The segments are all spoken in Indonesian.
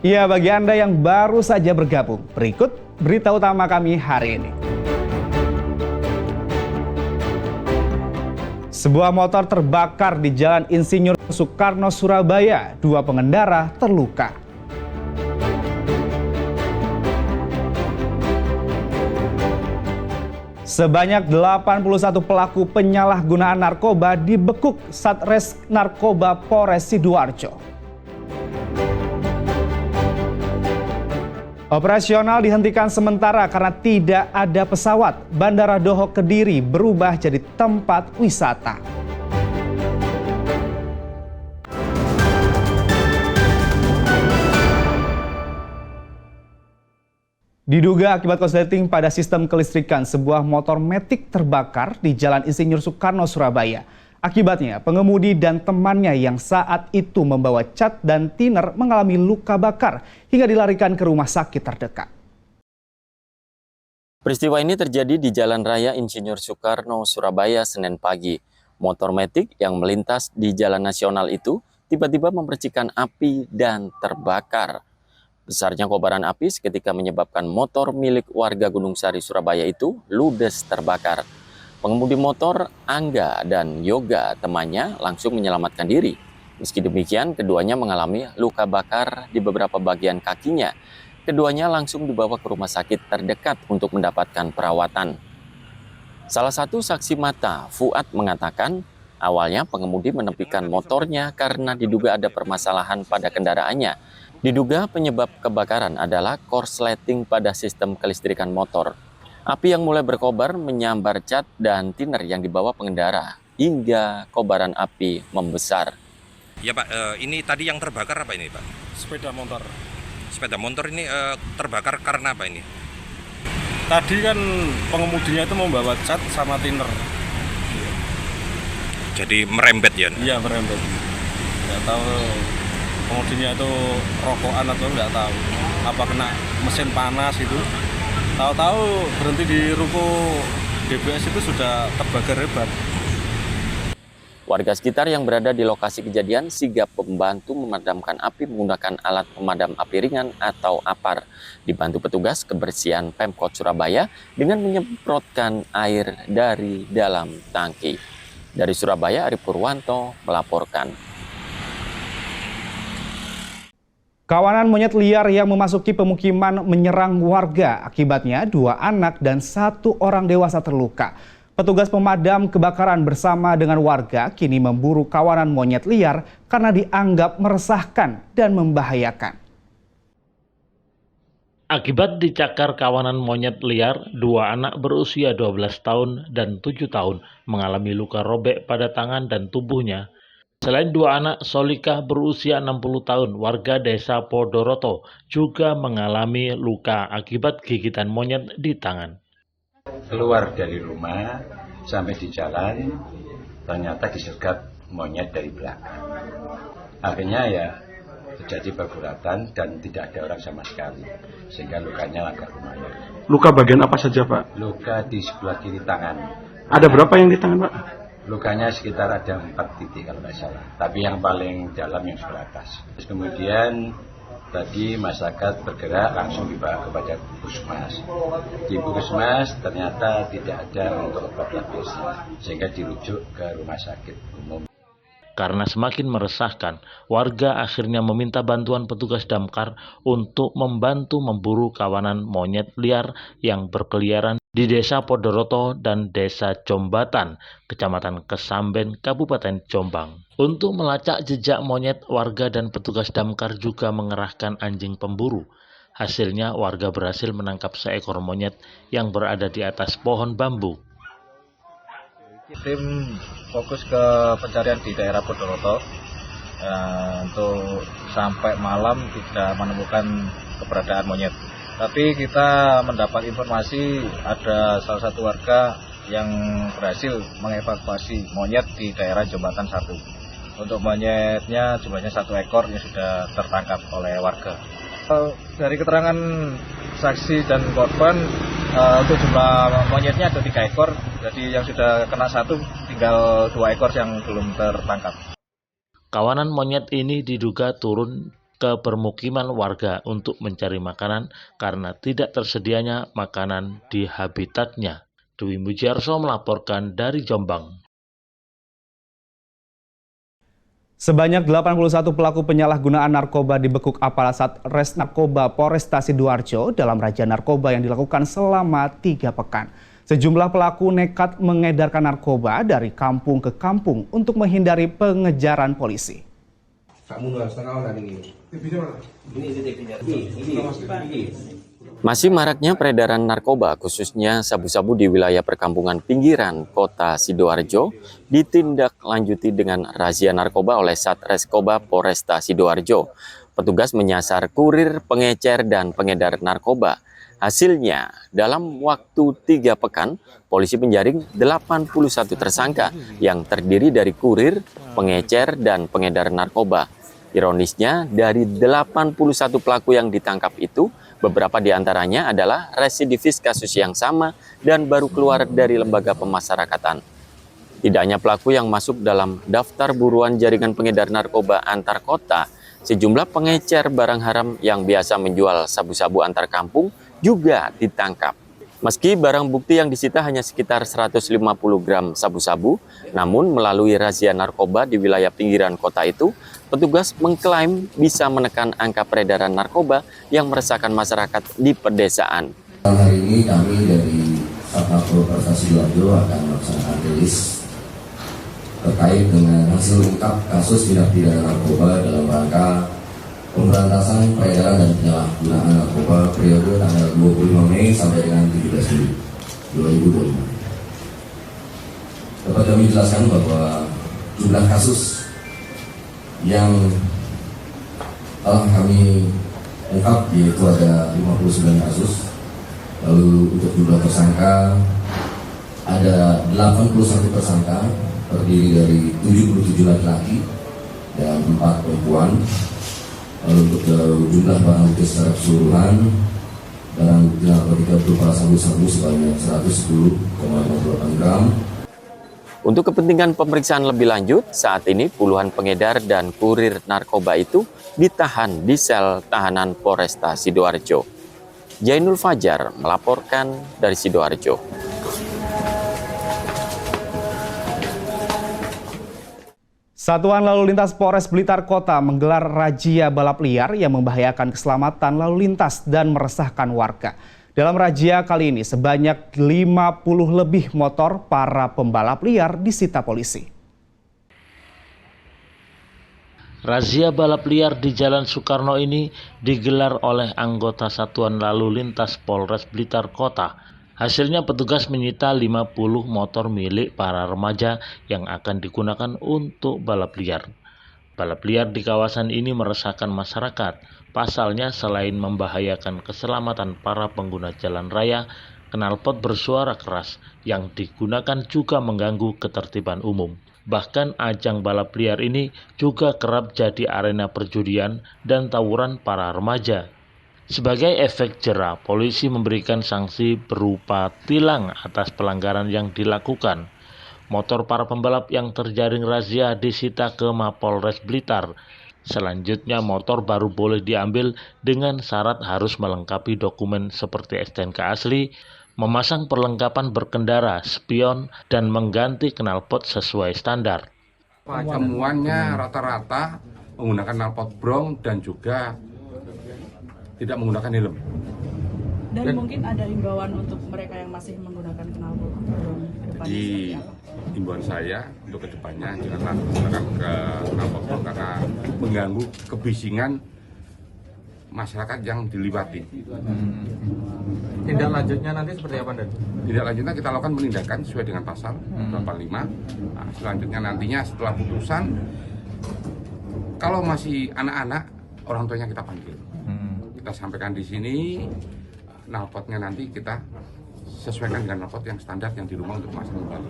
Ya, bagi Anda yang baru saja bergabung, berikut berita utama kami hari ini. Sebuah motor terbakar di Jalan Insinyur Soekarno, Surabaya. 2 pengendara terluka. Sebanyak 81 pelaku penyalahgunaan narkoba dibekuk Satres Narkoba Polres Sidoarjo. Operasional dihentikan sementara karena tidak ada pesawat. Bandara Doho Kediri berubah jadi tempat wisata. Diduga akibat korsleting pada sistem kelistrikan, sebuah motor metik terbakar di Jalan Insinyur Soekarno, Surabaya. Akibatnya, pengemudi dan temannya yang saat itu membawa cat dan tiner mengalami luka bakar hingga dilarikan ke rumah sakit terdekat. Peristiwa ini terjadi di Jalan Raya Insinyur Soekarno, Surabaya, Senin pagi. Motor metik yang melintas di jalan nasional itu tiba-tiba memercikan api dan terbakar. Besarnya kobaran api seketika menyebabkan motor milik warga Gunung Sari, Surabaya itu ludes terbakar. Pengemudi motor, Angga dan Yoga, temannya, langsung menyelamatkan diri. Meski demikian, keduanya mengalami luka bakar di beberapa bagian kakinya. Keduanya langsung dibawa ke rumah sakit terdekat untuk mendapatkan perawatan. Salah satu saksi mata, Fuad, mengatakan awalnya pengemudi menepikan motornya karena diduga ada permasalahan pada kendaraannya. Diduga penyebab kebakaran adalah korsleting pada sistem kelistrikan motor. Api yang mulai berkobar menyambar cat dan tiner yang dibawa pengendara hingga kobaran api membesar. Ya Pak, ini tadi yang terbakar apa ini Pak? Sepeda motor. Sepeda motor ini terbakar karena apa ini? Tadi kan pengemudinya itu membawa cat sama thinner. Jadi merembet ya? Iya, merembet. Nggak tahu pengemudinya itu rokokan atau nggak tahu. Apa kena mesin panas itu. Tahu-tahu berhenti di ruko DBS itu sudah terbakar hebat. Warga sekitar yang berada di lokasi kejadian sigap membantu memadamkan api menggunakan alat pemadam api ringan atau APAR. Dibantu petugas kebersihan Pemkot Surabaya dengan menyemprotkan air dari dalam tangki. Dari Surabaya, Arif Purwanto melaporkan. Kawanan monyet liar yang memasuki pemukiman menyerang warga. Akibatnya 2 anak dan 1 orang dewasa terluka. Petugas pemadam kebakaran bersama dengan warga kini memburu kawanan monyet liar karena dianggap meresahkan dan membahayakan. Akibat dicakar kawanan monyet liar, 2 anak berusia 12 tahun dan 7 tahun mengalami luka robek pada tangan dan tubuhnya. Selain 2 anak, Solikah berusia 60 tahun, warga desa Podoroto, juga mengalami luka akibat gigitan monyet di tangan. Keluar dari rumah, sampai di jalan, ternyata disergap monyet dari belakang. Akhirnya ya terjadi pergulatan dan tidak ada orang sama sekali, sehingga lukanya agak lumayan. Luka bagian apa saja Pak? Luka di sebelah kiri tangan. Ada berapa yang di tangan Pak? Lukanya sekitar ada 4 titik kalau nggak salah, tapi yang paling dalam yang sebelah atas. Terus kemudian tadi masyarakat bergerak langsung dibawa kepada puskesmas. Di puskesmas ternyata tidak ada untuk obat labis, sehingga dirujuk ke rumah sakit umum. Karena semakin meresahkan, warga akhirnya meminta bantuan petugas damkar untuk membantu memburu kawanan monyet liar yang berkeliaran di Desa Podoroto dan Desa Jombatan, Kecamatan Kesamben, Kabupaten Jombang. Untuk melacak jejak monyet, warga dan petugas damkar juga mengerahkan anjing pemburu. Hasilnya, warga berhasil menangkap seekor monyet yang berada di atas pohon bambu. Tim fokus ke pencarian di daerah Podoroto untuk sampai malam tidak menemukan keberadaan monyet. Tapi kita mendapat informasi ada salah satu warga yang berhasil mengevakuasi monyet di daerah Jombatan 1. Untuk monyetnya jumlahnya 1 ekor yang sudah tertangkap oleh warga. Dari keterangan saksi dan korban, untuk jumlah monyetnya ada 3 ekor, jadi yang sudah kena 1 tinggal 2 ekor yang belum tertangkap. Kawanan monyet ini diduga turun ke permukiman warga untuk mencari makanan karena tidak tersedianya makanan di habitatnya. Dwi Mujiarso melaporkan dari Jombang. Sebanyak 81 pelaku penyalahgunaan narkoba dibekuk aparat Satres Narkoba Polresta Sidoarjo dalam razia narkoba yang dilakukan selama 3 pekan. Sejumlah pelaku nekat mengedarkan narkoba dari kampung ke kampung untuk menghindari pengejaran polisi. Masih maraknya peredaran narkoba, khususnya sabu-sabu di wilayah perkampungan pinggiran kota Sidoarjo, ditindaklanjuti dengan razia narkoba oleh Satreskoba Polresta Sidoarjo. Petugas menyasar kurir, pengecer, dan pengedar narkoba. Hasilnya, dalam waktu 3 pekan, polisi menjaring 81 tersangka yang terdiri dari kurir, pengecer, dan pengedar narkoba. Ironisnya, dari 81 pelaku yang ditangkap itu, beberapa di antaranya adalah residivis kasus yang sama dan baru keluar dari lembaga pemasyarakatan. Tidak hanya pelaku yang masuk dalam daftar buruan jaringan pengedar narkoba antar kota, sejumlah pengecer barang haram yang biasa menjual sabu-sabu antar kampung juga ditangkap. Meski barang bukti yang disita hanya sekitar 150 gram sabu-sabu, namun melalui razia narkoba di wilayah pinggiran kota itu, petugas mengklaim bisa menekan angka peredaran narkoba yang meresahkan masyarakat di pedesaan. Hari ini kami dari Satlantas Polresta Sidoarjo akan melaksanakan rilis terkait dengan hasil ungkap kasus tindak pidana narkoba dalam rangka pemberantasan peredaran dan penyalahgunaan narkoba periode tanggal 25 Mei sampai dengan 17 Juli 2025. Dapat kami jelaskan bahwa jumlah kasus yang telah kami ungkap yaitu ada 59 kasus. Lalu untuk jumlah tersangka ada 81 tersangka terdiri dari 77 laki-laki dan 4 perempuan. Lalu untuk jumlah barang bukti secara keseluruhan, barang bukti narkotika berupa sabu-sabu sebanyak 110,58 gram. Untuk kepentingan pemeriksaan lebih lanjut, saat ini puluhan pengedar dan kurir narkoba itu ditahan di sel tahanan Polresta Sidoarjo. Jainul Fajar melaporkan dari Sidoarjo. Satuan Lalu Lintas Polres Blitar Kota menggelar razia balap liar yang membahayakan keselamatan lalu lintas dan meresahkan warga. Dalam razia kali ini sebanyak 50 lebih motor para pembalap liar disita polisi. Razia balap liar di Jalan Soekarno ini digelar oleh anggota Satuan Lalu Lintas Polres Blitar Kota. Hasilnya petugas menyita 50 motor milik para remaja yang akan digunakan untuk balap liar. Balap liar di kawasan ini meresahkan masyarakat. Pasalnya selain membahayakan keselamatan para pengguna jalan raya, knalpot bersuara keras yang digunakan juga mengganggu ketertiban umum. Bahkan ajang balap liar ini juga kerap jadi arena perjudian dan tawuran para remaja. Sebagai efek jera, polisi memberikan sanksi berupa tilang atas pelanggaran yang dilakukan. Motor para pembalap yang terjaring razia disita ke Mapolres Blitar. Selanjutnya motor baru boleh diambil dengan syarat harus melengkapi dokumen seperti STNK asli, memasang perlengkapan berkendara, spion, dan mengganti knalpot sesuai standar. Semuanya rata-rata menggunakan knalpot brong dan juga tidak menggunakan helm. Dan mungkin ada himbauan untuk mereka yang masih menggunakan knalpot brong. Jadi himbauan saya untuk kedepannya janganlah menggunakan knalpot brong karena mengganggu kebisingan masyarakat yang diliwati. Tindak lanjutnya nanti seperti apa, Dan? Tindak lanjutnya kita lakukan penindakan sesuai dengan pasal 85. Nah, selanjutnya nantinya setelah putusan, kalau masih anak-anak, orang tuanya kita panggil. Kita sampaikan di sini, knalpotnya nanti kita sesuaikan dengan knalpot yang standar yang di rumah untuk masang kembali.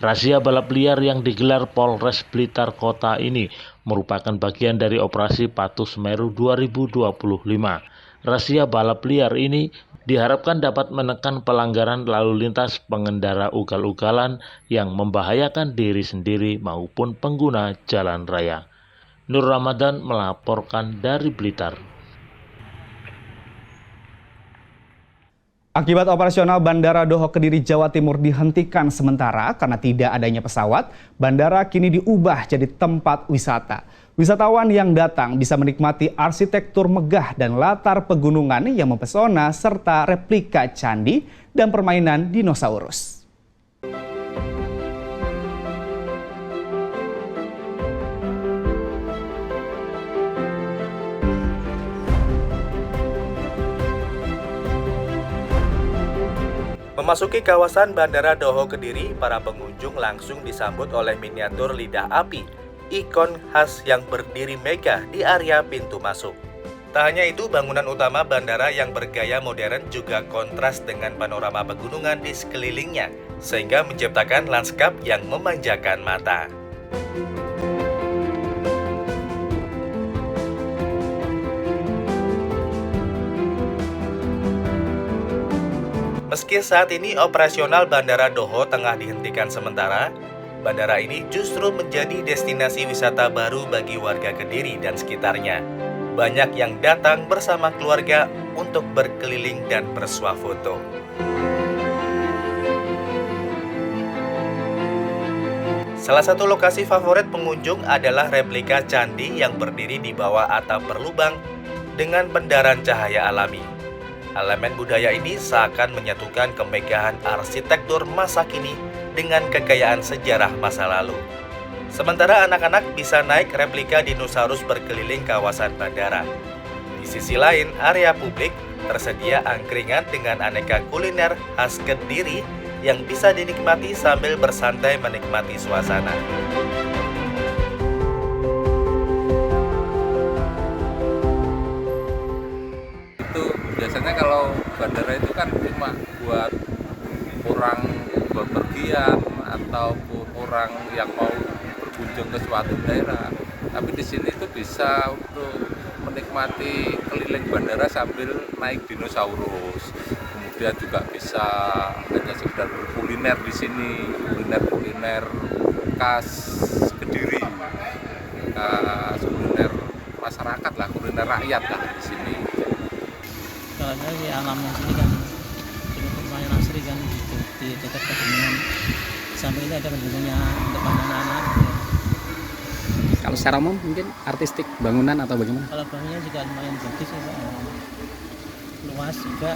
Razia balap liar yang digelar Polres Blitar Kota ini merupakan bagian dari operasi Patuh Semeru 2025. Razia balap liar ini diharapkan dapat menekan pelanggaran lalu lintas pengendara ugal-ugalan yang membahayakan diri sendiri maupun pengguna jalan raya. Nur Ramadan melaporkan dari Blitar. Akibat operasional Bandara Doho Kediri, Jawa Timur dihentikan sementara karena tidak adanya pesawat, bandara kini diubah jadi tempat wisata. Wisatawan yang datang bisa menikmati arsitektur megah dan latar pegunungan yang mempesona serta replika candi dan permainan dinosaurus. Memasuki kawasan Bandara Doho Kediri, para pengunjung langsung disambut oleh miniatur lidah api, ikon khas yang berdiri megah di area pintu masuk. Tak hanya itu, bangunan utama bandara yang bergaya modern juga kontras dengan panorama pegunungan di sekelilingnya, sehingga menciptakan lanskap yang memanjakan mata. Meski saat ini operasional Bandara Doho tengah dihentikan sementara, bandara ini justru menjadi destinasi wisata baru bagi warga Kediri dan sekitarnya. Banyak yang datang bersama keluarga untuk berkeliling dan bersuah foto. Salah satu lokasi favorit pengunjung adalah replika candi yang berdiri di bawah atap berlubang dengan bendaran cahaya alami. Elemen budaya ini seakan menyatukan kemegahan arsitektur masa kini dengan kekayaan sejarah masa lalu. Sementara anak-anak bisa naik replika dinosaurus berkeliling kawasan bandara. Di sisi lain, area publik tersedia angkringan dengan aneka kuliner khas Kediri yang bisa dinikmati sambil bersantai menikmati suasana. Biasanya kalau bandara itu kan cuma buat orang bepergian ataupun orang yang mau berkunjung ke suatu daerah. Tapi di sini itu bisa untuk menikmati keliling bandara sambil naik dinosaurus. Kemudian juga bisa hanya sekedar berkuliner di sini, kuliner khas Kediri, khas kuliner masyarakat lah, kuliner rakyat lah di sini. Soalnya di alamnya sini kan cukup lumayan asri kan gitu, di dekat pegunungan. Sampai ini ada bentuknya untuk anak-anak. Kalau secara umum mungkin artistik bangunan atau bagaimana? Kalau bangunnya juga lumayan bagus ya, Pak. Luas juga,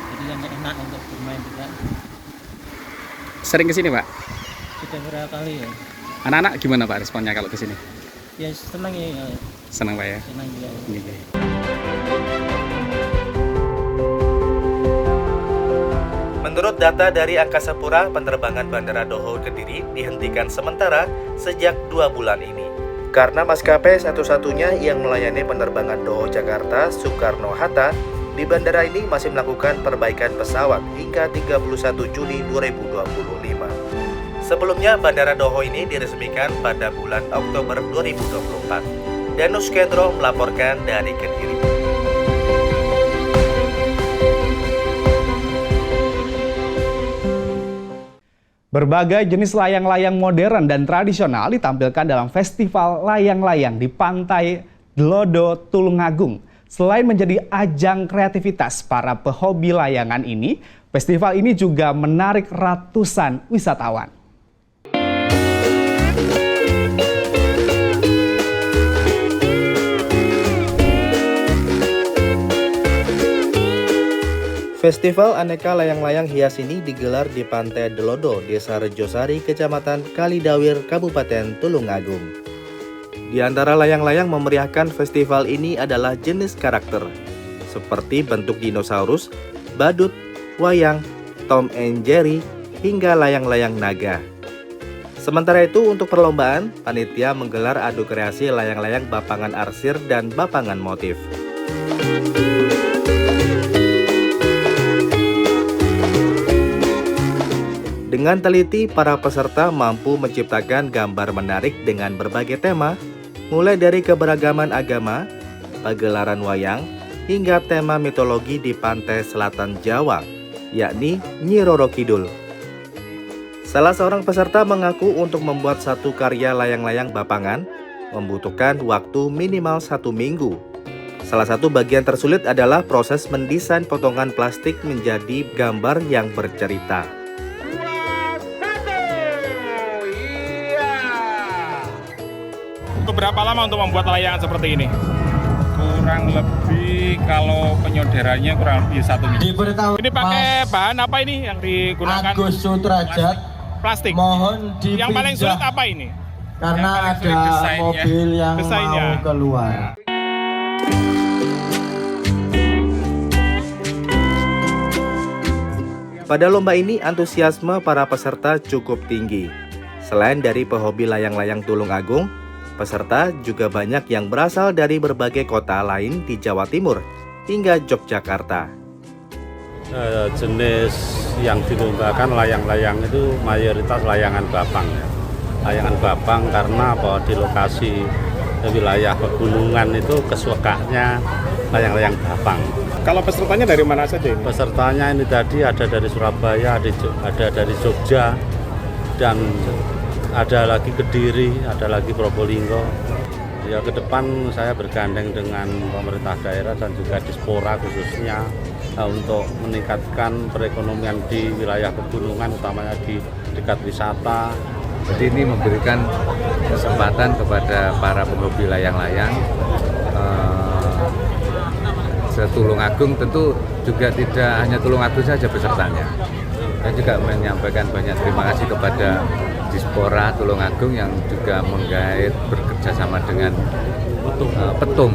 jadi yang enak untuk bermain juga. Sering kesini Pak? Sudah beberapa kali ya. Anak-anak gimana Pak responnya kalau kesini? Ya senang ya. Senang Pak ya? Senang juga. Iya. Menurut data dari Angkasa Pura, penerbangan Bandara Doho Kediri dihentikan sementara sejak 2 bulan ini. Karena maskapai satu-satunya yang melayani penerbangan Doho Jakarta Soekarno-Hatta di bandara ini masih melakukan perbaikan pesawat hingga 31 Juli 2025. Sebelumnya, Bandara Doho ini diresmikan pada bulan Oktober 2024. Danus Kendro melaporkan dari Kediri. Berbagai jenis layang-layang modern dan tradisional ditampilkan dalam festival layang-layang di Pantai Delodo, Tulungagung. Selain menjadi ajang kreativitas para pehobi layangan ini, festival ini juga menarik ratusan wisatawan. Festival aneka layang-layang hias ini digelar di Pantai Delodo, Desa Rejosari, Kecamatan Kalidawir, Kabupaten Tulungagung. Di antara layang-layang memeriahkan festival ini adalah jenis karakter, seperti bentuk dinosaurus, badut, wayang, Tom and Jerry, hingga layang-layang naga. Sementara itu untuk perlombaan, panitia menggelar adu kreasi layang-layang bapangan arsir dan bapangan motif. Dengan teliti, para peserta mampu menciptakan gambar menarik dengan berbagai tema, mulai dari keberagaman agama, pagelaran wayang, hingga tema mitologi di pantai selatan Jawa, yakni Nyi Roro Kidul. Salah seorang peserta mengaku untuk membuat satu karya layang-layang bapangan membutuhkan waktu minimal 1 minggu. Salah satu bagian tersulit adalah proses mendesain potongan plastik menjadi gambar yang bercerita. Berapa lama untuk membuat layangan seperti ini? Kurang lebih kalau penyoderaannya kurang lebih 1 minggu. Ini pakai bahan apa ini yang digunakan? Agus Sutrajat. Plastik. Mohon dipindah. Yang paling sulit apa ini? Karena ada mobil yang mau keluar. Pada lomba ini antusiasme para peserta cukup tinggi. Selain dari pehobi layang-layang Tulungagung, peserta juga banyak yang berasal dari berbagai kota lain di Jawa Timur hingga Yogyakarta. Jenis yang dilombakan layang-layang itu mayoritas layangan bapang. Layangan bapang karena apa, di lokasi wilayah pegunungan itu kesukaannya layang-layang bapang. Kalau pesertanya dari mana saja ini? Pesertanya ini tadi ada dari Surabaya, ada dari Jogja, dan ada lagi Kediri, ada lagi Probolinggo. Ya, ke depan saya bergandeng dengan pemerintah daerah dan juga Dispora khususnya untuk meningkatkan perekonomian di wilayah pegunungan, utamanya di dekat wisata. Jadi ini memberikan kesempatan kepada para penghobi layang-layang. Tulungagung tentu juga tidak hanya Tulungagung saja pesertanya. Saya juga menyampaikan banyak terima kasih kepada Dispora Tulungagung yang juga menggait bekerja sama dengan Petung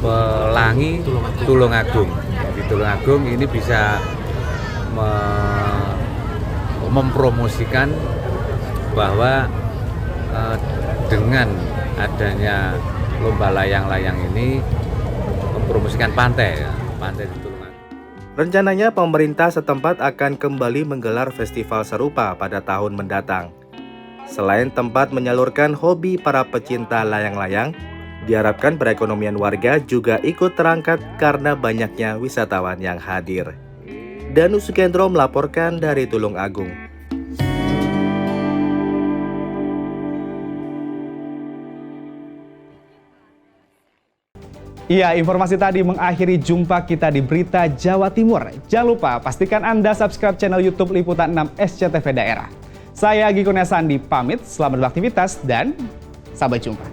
Pelangi Tulungagung. Di Tulungagung ini bisa mempromosikan bahwa dengan adanya lomba layang-layang ini mempromosikan pantai di Tulungagung. Rencananya pemerintah setempat akan kembali menggelar festival serupa pada tahun mendatang. Selain tempat menyalurkan hobi para pecinta layang-layang, diharapkan perekonomian warga juga ikut terangkat karena banyaknya wisatawan yang hadir. Danu Sukendro melaporkan dari Tulungagung. Iya, informasi tadi mengakhiri jumpa kita di Berita Jawa Timur. Jangan lupa pastikan Anda subscribe channel YouTube Liputan 6 SCTV Daerah. Saya Giko Nesandi pamit, selamat beraktivitas dan sampai jumpa.